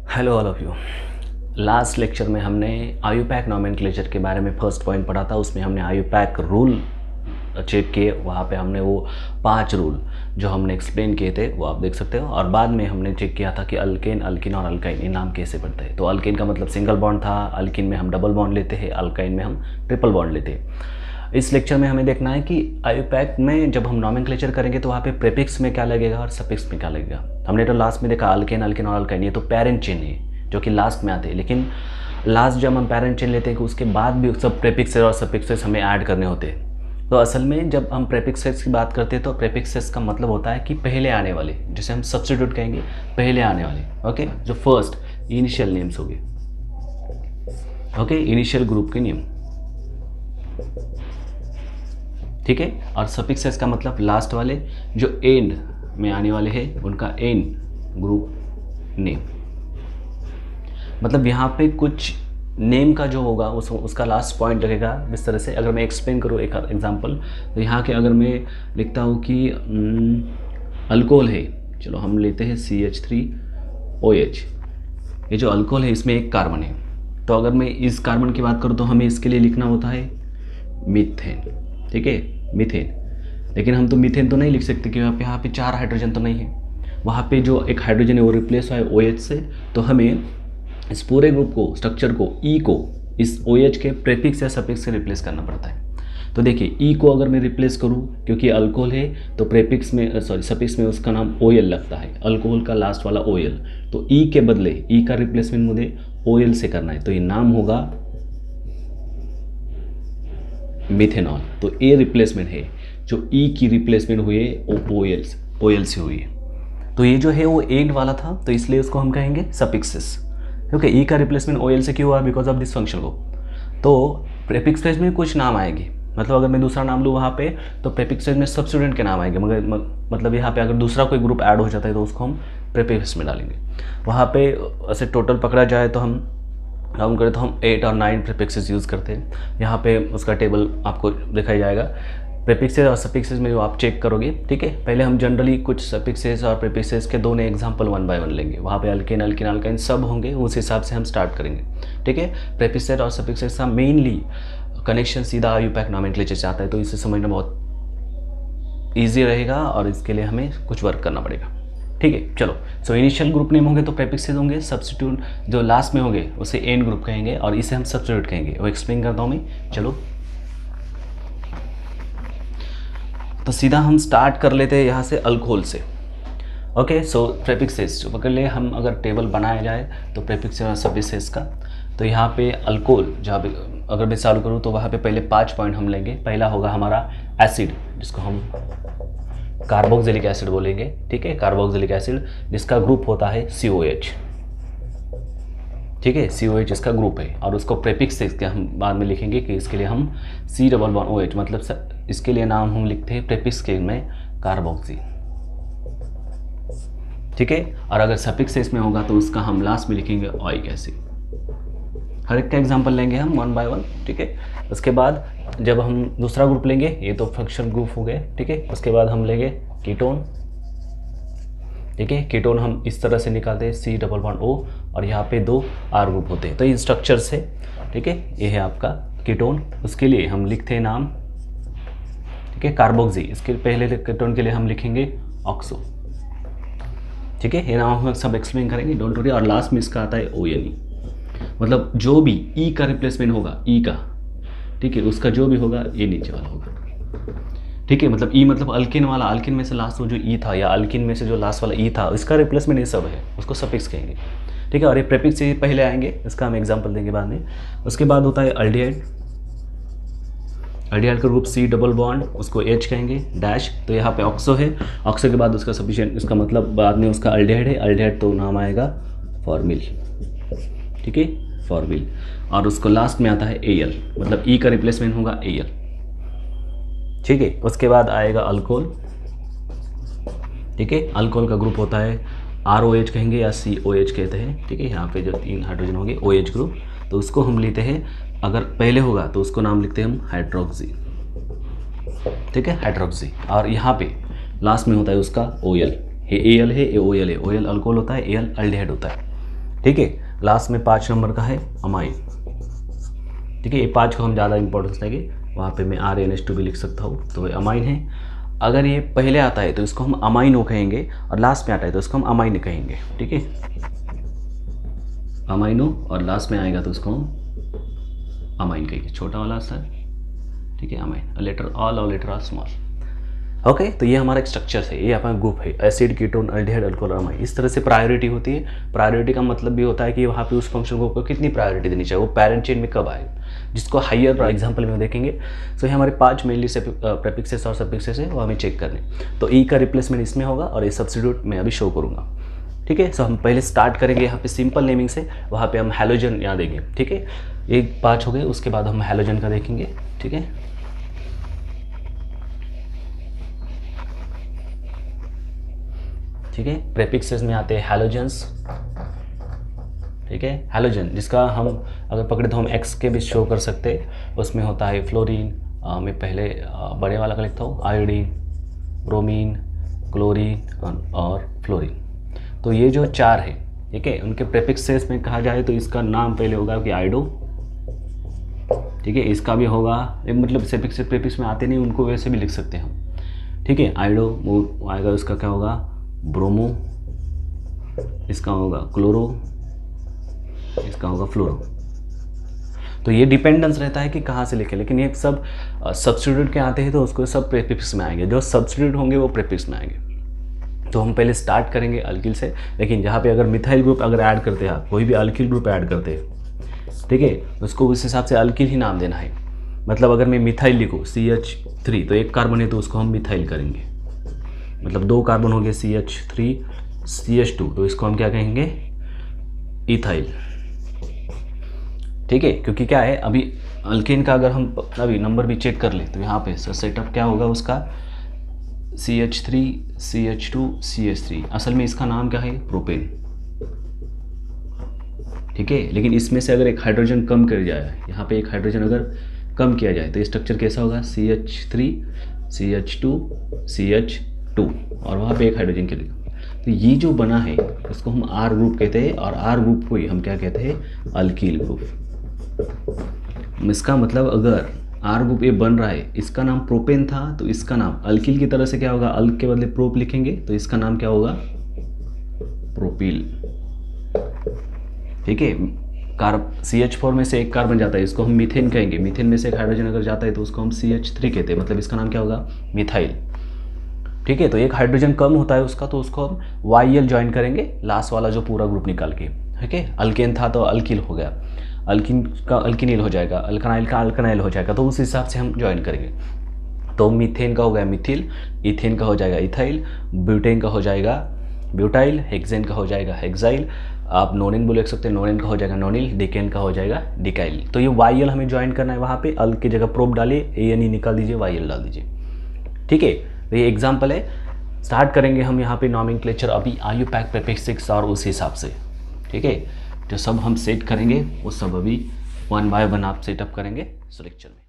Hello all of you. Last lecture में हमने IUPAC nomenclature के बारे में फर्स्ट पॉइंट पढ़ा था। उसमें हमने आयुपैक रूल चेक किए। वहाँ पे हमने वो 5 रूल जो हमने एक्सप्लेन किए थे वो आप देख सकते हो। और बाद में हमने चेक किया था कि अल्केन, अल्किन और अल्काइन ये नाम कैसे पड़ते हैं। तो अल्केन का मतलब सिंगल बॉन्ड था, अल्किन में हम डबल बॉन्ड लेते हैं, अल्काइन में हम ट्रिपल बॉन्ड लेते हैं। इस लेक्चर में हमें देखना है कि आयुपैक में जब हम नॉमेनक्लेचर करेंगे तो वहाँ पे प्रीफिक्स में क्या लगेगा और सफिक्स में क्या लगेगा। हमने तो लास्ट में देखा अल्केन, अल्किन और अल्काइन ये तो पेरेंट चेन है जो कि लास्ट में आते हैं। लेकिन लास्ट जब हम पेरेंट चेन लेते हैं कि उसके बाद भी सब प्रीफिक्सेस और सफिक्सेस हमें ऐड करने होते हैं। तो असल में जब हम प्रीफिक्सेस की बात करते हैं तो प्रीफिक्सेस का मतलब होता है कि पहले आने वाले, जिसे हम सब्स्टिट्यूट कहेंगे पहले आने वाले। ओके, जो फर्स्ट इनिशियल नेम्स हो गए, ओके, इनिशियल ग्रुप के नेम, ठीक है। और सफिक्सेस का मतलब लास्ट वाले जो एंड में आने वाले हैं उनका एंड ग्रुप नेम। मतलब यहाँ पे कुछ नेम का जो होगा उसका लास्ट पॉइंट लगेगा इस तरह से। अगर मैं एक्सप्लेन करूँ एक एग्जांपल, तो यहाँ के अगर मैं लिखता हूँ कि अल्कोहल है, चलो हम लेते हैं CH3OH। ये जो अल्कोहल है इसमें एक कार्बन है। तो अगर मैं इस कार्बन की बात करूँ तो हमें इसके लिए लिखना होता है मीथेन, ठीक है, मीथेन। लेकिन हम तो मीथेन तो नहीं लिख सकते क्योंकि यहाँ पे 4 हाइड्रोजन तो नहीं है। वहाँ पे जो एक हाइड्रोजन है वो रिप्लेस हुआ है OH से। तो हमें इस पूरे ग्रुप को, स्ट्रक्चर को, E को इस OH के प्रीफिक्स या सफिक्स से रिप्लेस करना पड़ता है। तो देखिए E को अगर मैं रिप्लेस करूँ, क्योंकि अल्कोहल है तो प्रीफिक्स में सफिक्स में उसका नाम OL लगता है, अल्कोहल का लास्ट वाला OL। तो E के बदले E का रिप्लेसमेंट मुझे OL से करना है, तो ये नाम होगा मिथेनॉल। तो ए रिप्लेसमेंट है, जो ई की रिप्लेसमेंट हुई है वो OL से हुई है। तो ये जो है वो एंड वाला था, तो इसलिए उसको हम कहेंगे सफिक्सेस। क्योंकि ई का रिप्लेसमेंट OL से क्यों हुआ, बिकॉज ऑफ दिस फंक्शन को। तो प्रीफिक्सेस में कुछ नाम आएंगे, मतलब अगर मैं दूसरा नाम लूँ वहाँ पे तो प्रीफिक्सेस में सब स्टूडेंट के नाम आएंगे, मगर मतलब यहाँ पे अगर दूसरा कोई ग्रुप ऐड हो जाता है तो उसको हम प्रीफिक्स में डालेंगे। वहाँ पे ऐसे टोटल पकड़ा जाए तो हम काउंट करें तो हम 8 और 9 प्रीफिक्सेस यूज़ करते हैं। यहाँ पे उसका टेबल आपको दिखाई जाएगा। प्रीफिक्सेस और सफिक्सेस में जो आप चेक करोगे, ठीक है। पहले हम जनरली कुछ सफिक्सेस और प्रीफिक्सेस के दोनों एग्जांपल 1 बाय 1 लेंगे। वहाँ पे अल्केन, अल्किन, अल्काइन सब होंगे, उस हिसाब से हम स्टार्ट करेंगे, ठीक है। प्रीफिक्सेस और सफिक्सेस का मेनली कनेक्शन सीधा आयुपैक नॉमेनक्लेचर से आता है, तो इसे समझना बहुत ईजी रहेगा और इसके लिए हमें कुछ वर्क करना पड़ेगा, ठीक है। चलो, सो इनिशियल ग्रुप नेम होंगे तो प्रीफिक्सेस होंगे, सब्स्टिट्यूट जो लास्ट में होंगे उसे एंड ग्रुप कहेंगे और इसे हम सब्स्टिट्यूट कहेंगे। वो एक्सप्लेन करता हूँ मैं। चलो, तो सीधा हम स्टार्ट कर लेते हैं यहाँ से अल्कोहल से। ओके, सो प्रीफिक्सेस जो पकड़ ले हम, अगर टेबल बनाया जाए तो प्रीफिक्सेस और सफिक्सेस का, तो यहाँ पे अल्कोहल जहाँ पे अगर मैं चालू करूँ तो वहाँ पे पहले 5 पॉइंट हम लेंगे। पहला होगा हमारा एसिड, जिसको हम कार्बोक्सिलिक एसिड बोलेंगे, ठीक है, कार्बोक्सिलिक एसिड, जिसका ग्रुप होता है COH, ठीक है। COH इसका ग्रुप है और उसको प्रीफिक्स से हम बाद में लिखेंगे कि इसके लिए हम C∠OH, मतलब इसके लिए नाम हम लिखते हैं प्रीफिक्स के में कार्बोक्सी, ठीक है। और अगर सफिक्स से इसमें होगा तो उसका हम लास्ट में लिखेंगे ओइक एसिड। हर एक का एग्जांपल लेंगे हम 1 बाय 1, ठीक है। उसके बाद जब हम दूसरा ग्रुप लेंगे, ये तो फंक्शनल ग्रुप हो गए, ठीक है। उसके बाद हम लेंगे कीटोन, ठीक है। कीटोन हम इस तरह से निकालते हैं C∠O और यहाँ पे 2 R ग्रुप होते हैं। तो ये स्ट्रक्चर से, ठीक है, ये है आपका कीटोन। उसके लिए हम लिखते हैं नाम, ठीक है, कार्बोक्सी। इसके पहले कीटोन के लिए हम लिखेंगे ऑक्सो, ठीक है। ये नाम हम सब एक्सप्लेन करेंगे, डोंट वरी। और लास्ट में इसका आता है ONE, मतलब जो भी E का रिप्लेसमेंट होगा, E का, ठीक है, उसका जो भी होगा ये नीचे वाला होगा, ठीक है। मतलब E मतलब अल्किन वाला, अल्किन में से लास्ट वो जो E था, या अल्किन में से जो लास्ट वाला E था, इसका रिप्लेसमेंट ये सब है, उसको सफिक्स कहेंगे, ठीक है। और ये प्रीफिक्स से पहले आएंगे, इसका हम एग्जांपल देंगे बाद में। उसके बाद होता है अल्डिहाइड। अल्डिहाइड का ग्रुप C डबल बॉन्ड, उसको H कहेंगे डैश। तो यहाँ पे ऑक्सो है, ऑक्सो के बाद उसका सफिशिएंट, इसका मतलब बाद में उसका अल्डिहाइड है। अल्डिहाइड तो नाम आएगा फॉर्मिल, ठीक है, फॉर्मिल। और उसको लास्ट में आता है AL, मतलब E का रिप्लेसमेंट होगा AL, ठीक है। उसके बाद आएगा अल्कोहल, ठीक है। अल्कोहल का ग्रुप होता है ROH कहेंगे या COH कहते हैं, ठीक है। यहाँ पे जो 3 हाइड्रोजन होंगे OH ग्रुप, तो उसको हम लेते हैं, अगर पहले होगा तो उसको नाम लिखते हैं हम हाइड्रोक्सी, ठीक है, हाइड्रोक्सी। और यहाँ पे लास्ट में होता है उसका OL, ये AL है, ये OL है। OL अल्कोहल होता है, AL अल्डिहाइड होता है। ठीक है। लास्ट में 5 नंबर का है अमाइन। ठीक है, ये 5 को हम ज़्यादा इंपॉर्टेंस देंगे, वहाँ पे मैं RNH2 भी लिख सकता हूँ, तो ये अमाइन है। अगर ये पहले आता है तो इसको हम अमाइनो कहेंगे, और लास्ट में आता है तो इसको हम अमाइन कहेंगे। ठीक है, अमाइनो, और लास्ट में आएगा तो उसको हम अमाइन कहेंगे, छोटा वाला सा। ठीक है, अमाइन, लेटर ऑल और लेटर आर स्मॉल। ओके, तो ये हमारा एक स्ट्रक्चर है, ये अपना ग्रुप है, acid, ketone, aldehyde, alcohol, amine. इस तरह से प्रायोरिटी होती है। प्रायोरिटी का मतलब भी होता है कि वहाँ पे उस फंक्शन ग्रुप को कितनी प्रायोरिटी देनी चाहिए, वो पैरेंट चेन में कब आए, जिसको हायर एग्जाम्पल में देखेंगे। सो ये हमारे 5 मेनली से प्रेफिक्सेस और सफिक्सेस है, वो हमें चेक करने। तो ई का रिप्लेसमेंट इसमें होगा और ये सब्स्टिट्यूट मैं अभी शो करूँगा। ठीक है, सो हम पहले स्टार्ट करेंगे यहाँ पे सिंपल नेमिंग से, वहाँ पे हम हैलोजन यहाँ देंगे। ठीक है, एक 5 हो गए, उसके बाद हम हैलोजन का देखेंगे। ठीक है, ठीक है, प्रेफिक्सेस में आते हैं हैलोजेंस। ठीक है, हैलोजन जिसका हम अगर पकड़े तो हम एक्स के भी शो कर सकते हैं, उसमें होता है फ्लोरीन, मैं पहले बड़े वाला का लिखता हूँ, आयोडीन, ब्रोमीन, क्लोरीन और फ्लोरीन। तो ये जो 4 है, ठीक है, उनके प्रेफिक्सेस में कहा जाए तो इसका नाम पहले होगा कि आयोडो। ठीक है, इसका भी होगा, मतलब सफिक्स प्रेफिक्स में आते नहीं, उनको वैसे भी लिख सकते हैं हम। ठीक है, आयोडो, वो आएगा, उसका क्या होगा, ब्रोमो, इसका होगा क्लोरो, इसका होगा फ्लोरो। तो ये डिपेंडेंस रहता है कि कहाँ से लिखे, लेकिन ये सब सब्स्टिट्यूट के आते हैं तो उसको सब प्रेफिक्स में आएंगे, जो सब्स्टिट्यूट होंगे वो प्रेफिक्स में आएंगे। तो हम पहले स्टार्ट करेंगे अल्किल से, लेकिन जहाँ पे अगर मिथाइल ग्रुप अगर ऐड करते हैं, कोई भी अल्किल ग्रुप ऐड करते हैं, ठीक है, उसको उस हिसाब से अल्किल ही नाम देना है। मतलब अगर मैं मिथाइल लिखूँ CH3, तो 1 कार्बन है तो उसको हम मिथाइल करेंगे। मतलब 2 कार्बन हो गए CH3, CH2, तो इसको हम क्या कहेंगे, इथाइल। ठीक है, क्योंकि क्या है, अभी अल्केन का अगर हम अभी नंबर भी चेक कर ले तो यहाँ पे सेटअप क्या होगा उसका, CH3, CH2, CH3। असल में इसका नाम क्या है, प्रोपेन। ठीक है, लेकिन इसमें से अगर एक हाइड्रोजन कम कर जाए, यहाँ पे एक हाइड्रोजन अगर कम किया जाए तो स्ट्रक्चर कैसा होगा, CH3, CH2, CH2, और वहाँ पे एक हाइड्रोजन के लिए। तो ये जो बना है इसको हम R ग्रुप कहते हैं, और R ग्रुप को ही हम क्या कहते हैं, अल्कील ग्रुप। इसका मतलब अगर R ग्रुप ये बन रहा है, इसका नाम प्रोपेन था, तो इसका नाम अल्कील की तरह से क्या होगा, अल्क के बदले प्रोप लिखेंगे तो इसका नाम क्या होगा, प्रोपिल। ठीक है, CH4 में से एक कार्बन जाता है, इसको हम मीथेन कहेंगे। मीथेन में से एक हाइड्रोजन अगर जाता है तो उसको हम CH3 कहते हैं, मतलब इसका नाम क्या होगा, मिथाइल। ठीक है, तो एक हाइड्रोजन कम होता है उसका, तो उसको हम YL ज्वाइन करेंगे, लास्ट वाला जो पूरा ग्रुप निकाल के। ठीक है, अल्केन था तो अल्किल हो गया, अल्किन का अल्किनिल हो जाएगा, अल्कनाइल का अल्कनाइल हो जाएगा, तो उस हिसाब से हम ज्वाइन करेंगे। तो मीथेन का हो गया मिथिल, इथेन का हो जाएगा इथाइल, ब्यूटेन का हो जाएगा ब्यूटाइल, हेक्सेन का हो जाएगा हेक्साइल, आप नोनिन भी लिख सकते हैं, नोनिन का हो जाएगा नोनिल, डिकेन का हो जाएगा डिकाइल। तो ये YL हमें ज्वाइन करना है, वहाँ पे अल की जगह प्रोप डालिए, ANE निकाल दीजिए, YL डाल दीजिए। ठीक है, तो ये एग्जाम्पल है। स्टार्ट करेंगे हम यहाँ पे नॉमेनक्लेचर अभी IUPAC प्रीफिक्स और उस हिसाब से। ठीक है, जो सब हम सेट करेंगे वो सब अभी 1 बाय 1 आप सेटअप करेंगे इस लेक्चर में।